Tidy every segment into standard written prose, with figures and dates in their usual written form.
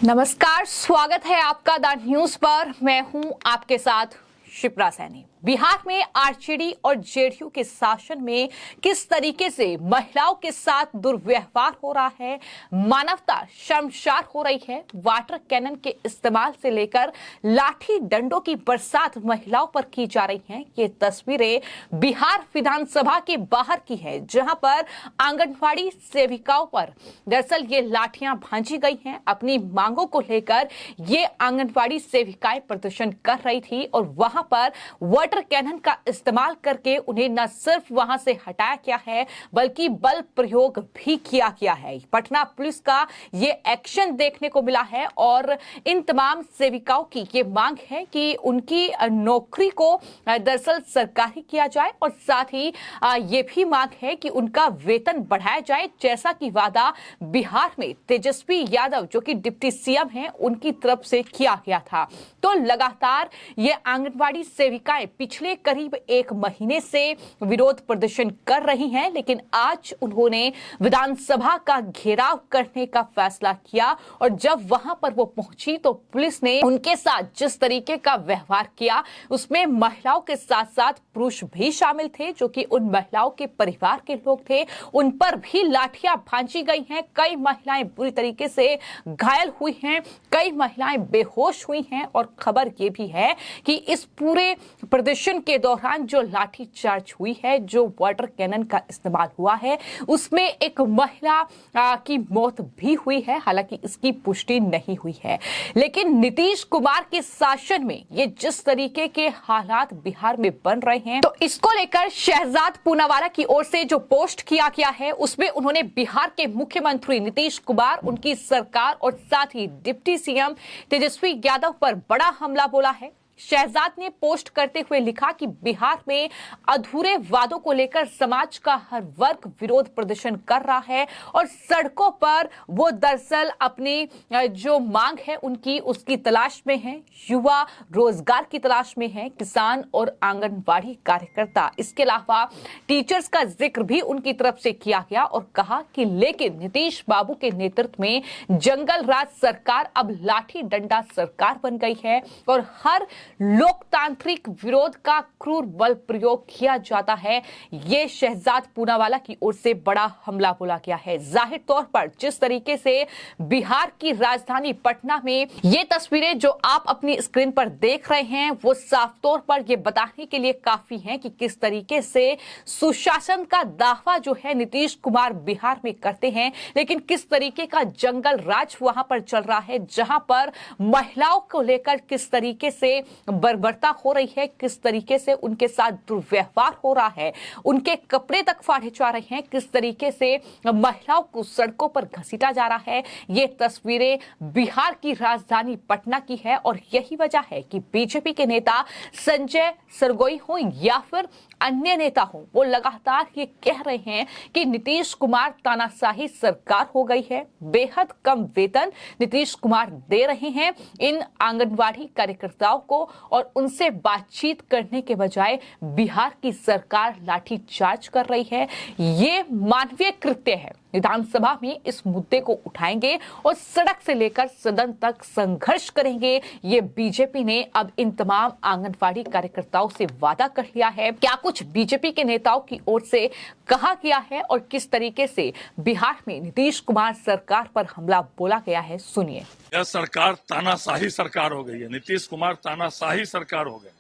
नमस्कार, स्वागत है आपका द न्यूज पर। मैं हूं आपके साथ शिप्रा सैनी। बिहार में आरजेडी और जेडीयू के शासन में किस तरीके से महिलाओं के साथ दुर्व्यवहार हो रहा है, मानवता शर्मसार हो रही है। वाटर कैनन के इस्तेमाल से लेकर लाठी डंडों की बरसात महिलाओं पर की जा रही है। ये तस्वीरें बिहार विधानसभा के बाहर की है, जहां पर आंगनबाड़ी सेविकाओं पर दरअसल ये लाठियां भांजी गई हैं। अपनी मांगों को लेकर ये आंगनबाड़ी सेविकाएं प्रदर्शन कर रही थी और वहां पर वाटर कैनन का इस्तेमाल करके उन्हें न सिर्फ वहां से हटाया गया है, बल्कि बल प्रयोग भी किया गया है। पटना पुलिस का ये एक्शन देखने को मिला है और इन तमाम सेविकाओं की ये मांग है कि उनकी नौकरी को दरअसल सरकारी किया जाए और साथ ही ये भी मांग है कि उनका वेतन बढ़ाया जाए, जैसा कि वादा बिहार में तेजस्वी यादव जो कि डिप्टी सीएम हैं उनकी तरफ से किया गया था। तो लगातार ये आंगनबाड़ी सेविकाएं पिछले करीब एक महीने से विरोध प्रदर्शन कर रही हैं, लेकिन आज उन्होंने विधानसभा का घेराव करने का फैसला किया और जब वहां पर वो पहुंची तो पुलिस ने उनके साथ जिस तरीके का व्यवहार किया, उसमें महिलाओं के साथ साथ पुरुष भी शामिल थे, जो कि उन महिलाओं के परिवार के लोग थे। उन पर भी लाठियां भांजी गई हैं। कई महिलाएं बुरी तरीके से घायल हुई हैं, कई महिलाएं बेहोश हुई हैं और खबर ये भी है कि इस पूरे प्रदर्शन के दौरान जो लाठी चार्ज हुई है, जो वाटर कैनन का इस्तेमाल हुआ है, उसमें एक महिला की मौत भी हुई है। हालांकि इसकी पुष्टि नहीं हुई है, लेकिन नीतीश कुमार के शासन में ये जिस तरीके के हालात बिहार में बन रहे हैं, तो इसको लेकर शहजाद पूनावाला की ओर से जो पोस्ट किया गया है, उसमें उन्होंने बिहार के मुख्यमंत्री नीतीश कुमार, उनकी सरकार और साथ ही डिप्टी सीएम तेजस्वी यादव पर बड़ा हमला बोला है। शहजाद ने पोस्ट करते हुए लिखा कि बिहार में अधूरे वादों को लेकर समाज का हर वर्ग विरोध प्रदर्शन कर रहा है और सड़कों पर वो दरअसल अपनी जो मांग है उनकी उसकी तलाश में है। युवा रोजगार की तलाश में है, किसान और आंगनबाड़ी कार्यकर्ता। इसके अलावा टीचर्स का जिक्र भी उनकी तरफ से किया गया और कहा कि लेकिन नीतीश बाबू के नेतृत्व में जंगल राज सरकार अब लाठी डंडा सरकार बन गई है और हर लोकतांत्रिक विरोध का क्रूर बल प्रयोग किया जाता है। ये शहजाद पूनावाला की ओर से बड़ा हमला बोला गया है। जाहिर तौर पर जिस तरीके से बिहार की राजधानी पटना में ये तस्वीरें जो आप अपनी स्क्रीन पर देख रहे हैं, वो साफ तौर पर ये बताने के लिए काफी हैं कि किस तरीके से सुशासन का दावा जो है नीतीश कुमार बिहार में करते हैं, लेकिन किस तरीके का जंगल राज वहां पर चल रहा है, जहां पर महिलाओं को लेकर किस तरीके से बर्बरता हो रही है, किस तरीके से उनके साथ दुर्व्यवहार हो रहा है, उनके कपड़े तक फाड़े जा रहे हैं, किस तरीके से महिलाओं को सड़कों पर घसीटा जा रहा है। ये तस्वीरें बिहार की राजधानी पटना की है और यही वजह है कि बीजेपी के नेता संजय सरगोई हो या फिर अन्य नेता हो, वो लगातार ये कह रहे हैं कि नीतीश कुमार तानाशाही सरकार हो गई है। बेहद कम वेतन नीतीश कुमार दे रहे हैं इन आंगनवाड़ी कार्यकर्ताओं को और उनसे बातचीत करने के बजाय बिहार की सरकार लाठीचार्ज कर रही है। ये मानवीय कृत्य है। विधानसभा में इस मुद्दे को उठाएंगे और सड़क से लेकर सदन तक संघर्ष करेंगे। ये बीजेपी ने अब इन तमाम आंगनवाड़ी कार्यकर्ताओं से वादा कर लिया है। क्या कुछ बीजेपी के नेताओं की ओर से कहा गया है और किस तरीके से बिहार में नीतीश कुमार सरकार पर हमला बोला गया है, सुनिए। यह सरकार तानाशाही सरकार हो गई है। नीतीश कुमार तानाशाही सरकार हो गए।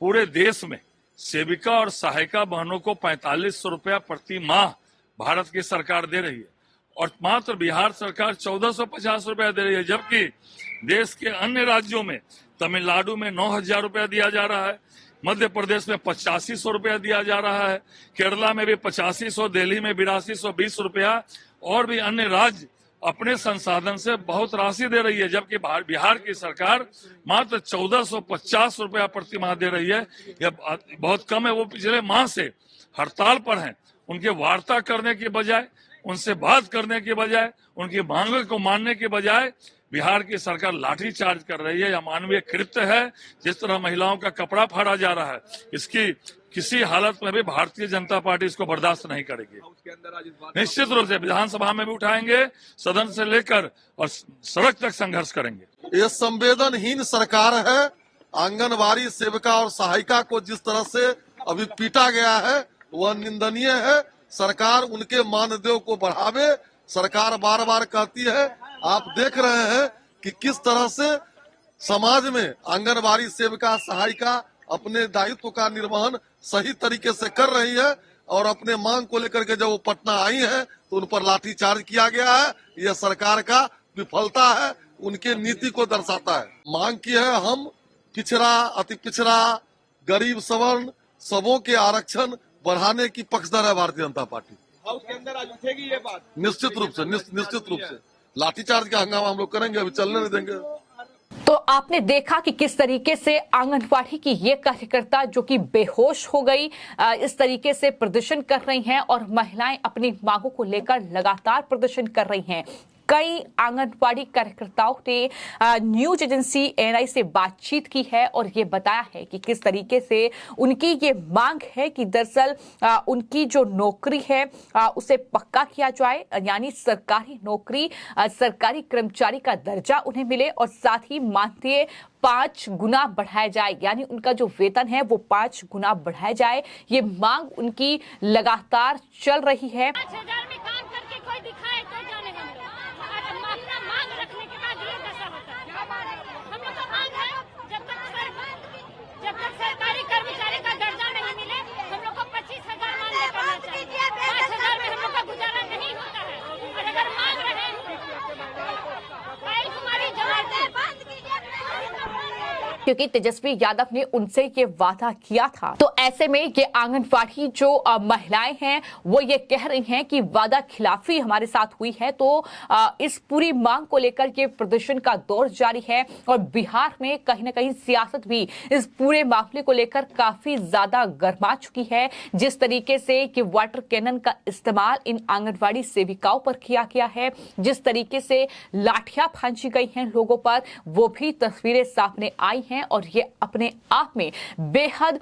पूरे देश में सेविका और सहायिका बहनों को 4500 रुपया प्रति माह भारत की सरकार दे रही है और मात्र बिहार सरकार 1450 रुपया दे रही है, जबकि देश के अन्य राज्यों में तमिलनाडु में 9000 रुपया दिया जा रहा है, मध्य प्रदेश में 8500 रुपया दिया जा रहा है, केरला में भी 8500, दिल्ली में 8220 रुपया और भी अन्य राज्य अपने संसाधन से बहुत राशि दे रही है, जबकि बिहार की सरकार मात्र 1450 रुपया प्रति माह दे रही है। यह बहुत कम है। वो पिछले माह से हड़ताल पर हैं। उनके वार्ता करने के बजाय, उनसे बात करने के बजाय, उनकी मांगों को मानने के बजाय बिहार की सरकार लाठीचार्ज कर रही है, यह मानवीय कृत्य है। जिस तरह महिलाओं का कपड़ा फाड़ा जा रहा है, इसकी किसी हालत में भी भारतीय जनता पार्टी इसको बर्दाश्त नहीं करेगी। निश्चित रूप से विधानसभा में भी उठाएंगे, सदन से लेकर और सड़क तक संघर्ष करेंगे। ये संवेदनहीन सरकार है। आंगनबाड़ी सेविका और सहायिका को जिस तरह से अभी पीटा गया है वह निंदनीय है। सरकार उनके मानदेय को बढ़ावे। सरकार बार बार कहती है, आप देख रहे हैं कि किस तरह से समाज में आंगनबाड़ी सेविका सहायिका अपने दायित्व का निर्वहन सही तरीके से कर रही है और अपने मांग को लेकर के जब वो पटना आई है तो उन पर लाठीचार्ज किया गया है। यह सरकार का विफलता है, उनके नीति को दर्शाता है। मांग की है हम पिछड़ा, अति पिछड़ा, गरीब सवर्ण सबों के आरक्षण बढ़ाने की पक्षधर है भारतीय जनता पार्टी। हाउस के अंदर आज उठेगी ये बात? निश्चित रूप से, निश्चित रूप से लाठीचार्ज का हंगामा हम लोग करेंगे, अभी चलने नहीं देंगे। तो आपने देखा कि किस तरीके से आंगनबाड़ी की ये कार्यकर्ता जो कि बेहोश हो गई, इस तरीके से प्रदर्शन कर रही हैं और महिलाएं अपनी मांगों को लेकर लगातार प्रदर्शन कर रही हैं। कई आंगनबाड़ी कार्यकर्ताओं ने न्यूज एजेंसी एएनआई से बातचीत की है और ये बताया है कि किस तरीके से उनकी ये मांग है कि दरअसल उनकी जो नौकरी है उसे पक्का किया जाए, यानी सरकारी नौकरी, सरकारी कर्मचारी का दर्जा उन्हें मिले और साथ ही मानदेय 5 गुना बढ़ाया जाए, यानी उनका जो वेतन है वो 5 गुना बढ़ाया जाए। ये मांग उनकी लगातार चल रही है। 5,000 में काम करके कोई दिखाए तो जाने हम लोग। अपना मांग रखने के बाद ये दशा होता है। हम लोग का मांग है जब तक सरकारी कर्मचारी का दर्जा नहीं मिले हम लोग को 25,000 मानदेय करना चाहिए। 5,000 में हम लोग का गुजारा नहीं होता है। और अगर मांग रहे पायल कुमारी जवाब दे, क्योंकि तेजस्वी यादव ने उनसे ये वादा किया था। तो ऐसे में ये आंगनबाड़ी जो महिलाएं हैं वो ये कह रही हैं कि वादा खिलाफी हमारे साथ हुई है। तो इस पूरी मांग को लेकर के प्रदर्शन का दौर जारी है और बिहार में कहीं ना कहीं सियासत भी इस पूरे मामले को लेकर काफी ज्यादा गर्मा चुकी है। जिस तरीके से कि वाटर कैनन का इस्तेमाल इन आंगनबाड़ी सेविकाओं पर किया गया है, जिस तरीके से लाठियां भांजी गई हैं लोगों पर, वो भी तस्वीरें सामने आई हैं और ये अपने आप में बेहद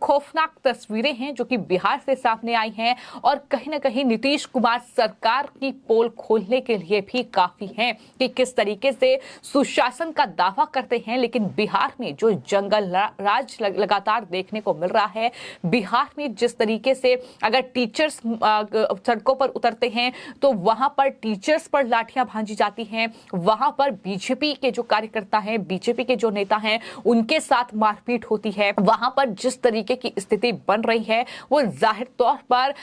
खौफनाक तस्वीरें हैं जो कि बिहार से सामने आई हैं और कहीं ना कहीं नीतीश कुमार सरकार की पोल खोलने के लिए भी काफी हैं कि किस तरीके से सुशासन का दावा करते हैं, लेकिन बिहार में जो जंगल राज लगातार देखने को मिल रहा है, बिहार में जिस तरीके से अगर टीचर्स सड़कों पर उतरते हैं तो वहां पर टीचर्स पर लाठियां भांजी जाती हैं, वहां पर बीजेपी के जो कार्यकर्ता हैं, बीजेपी के जो नेता हैं उनके साथ मारपीट होती है। वहां पर जिस तरीके की स्थिति बन रही है वो जाहिर तौर पर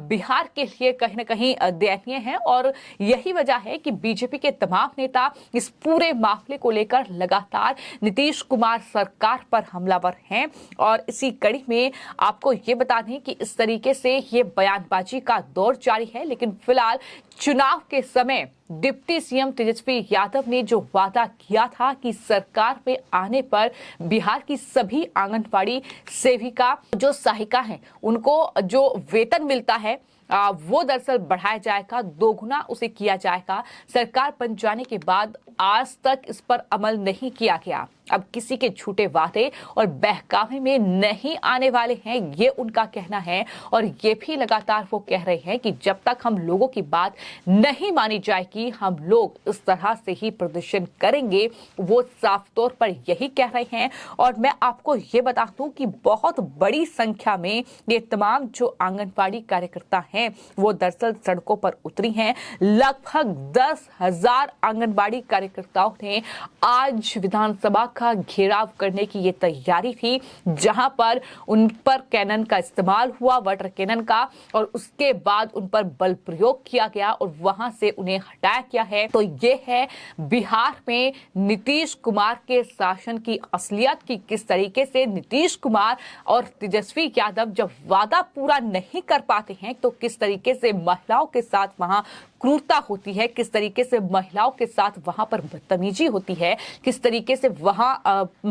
बिहार के लिए कहीं ना कहीं दयनीय है और यही वजह है कि बीजेपी के तमाम नेता इस पूरे मामले को लेकर लगातार नीतीश कुमार सरकार पर हमलावर हैं। और इसी कड़ी में आपको ये बता दें कि इस तरीके से ये बयानबाजी का दौर जारी है, लेकिन फिलहाल चुनाव के समय डिप्टी सीएम तेजस्वी यादव ने जो वादा किया था कि सरकार में आने पर बिहार की सभी आंगनबाड़ी सेविका जो सहायिका हैं उनको जो वेतन मिलता है वो दरअसल बढ़ाया जाएगा, 2 गुना उसे किया जाएगा। सरकार बन जाने के बाद आज तक इस पर अमल नहीं किया गया। अब किसी के झूठे वादे और बहकावे में नहीं आने वाले हैं, ये उनका कहना है। और ये भी लगातार वो कह रहे हैं कि जब तक हम लोगों की बात नहीं मानी जाएगी हम लोग इस तरह से ही प्रदर्शन करेंगे। वो साफ तौर पर यही कह रहे हैं। और मैं आपको ये बता दूं कि बहुत बड़ी संख्या में ये तमाम जो आंगनबाड़ी कार्यकर्ता हैं वो दरअसल सड़कों पर उतरी हैं। लगभग 10,000 आंगनबाड़ी कार्यकर्ताओं ने आज विधानसभा का घेराव करने की ये तैयारी थी, जहां पर उन पर कैनन का इस्तेमाल हुआ, वाटर कैनन का, और उसके बाद उन पर बल प्रयोग किया गया और वहां से उन्हें हटाया गया है। तो ये है बिहार में नीतीश कुमार के शासन की असलियत की किस तरीके से नीतीश कुमार और तेजस्वी यादव जब वादा पूरा नहीं कर पाते हैं तो किस तरीके से महिलाओं के साथ वहां क्रूरता होती है, किस तरीके से महिलाओं के साथ वहां पर बदतमीजी होती है, किस तरीके से वहां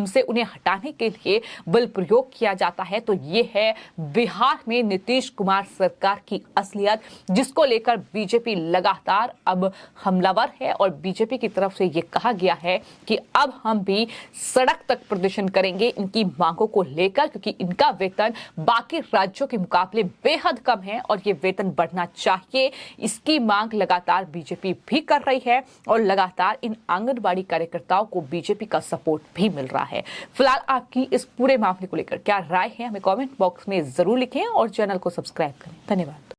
से उन्हें हटाने के लिए बल प्रयोग किया जाता है, तो ये है बिहार में नीतीश कुमार सरकार की असलियत, जिसको लेकर बीजेपी लगातार अब हमलावर है और बीजेपी की तरफ से ये कहा गया है कि अब हम भी सड़क तक प्रदर्शन करेंगे इनकी मांगों को लेकर, क्योंकि इनका वेतन बाकी राज्यों के मुकाबले बेहद कम है और ये वेतन बढ़ना चाहिए। इसकी मांग लगातार बीजेपी भी कर रही है और लगातार इन आंगनबाड़ी कार्यकर्ताओं को बीजेपी का सपोर्ट भी मिल रहा है। फिलहाल आपकी इस पूरे मामले को लेकर क्या राय है, हमें कमेंट बॉक्स में जरूर लिखें और चैनल को सब्सक्राइब करें। धन्यवाद।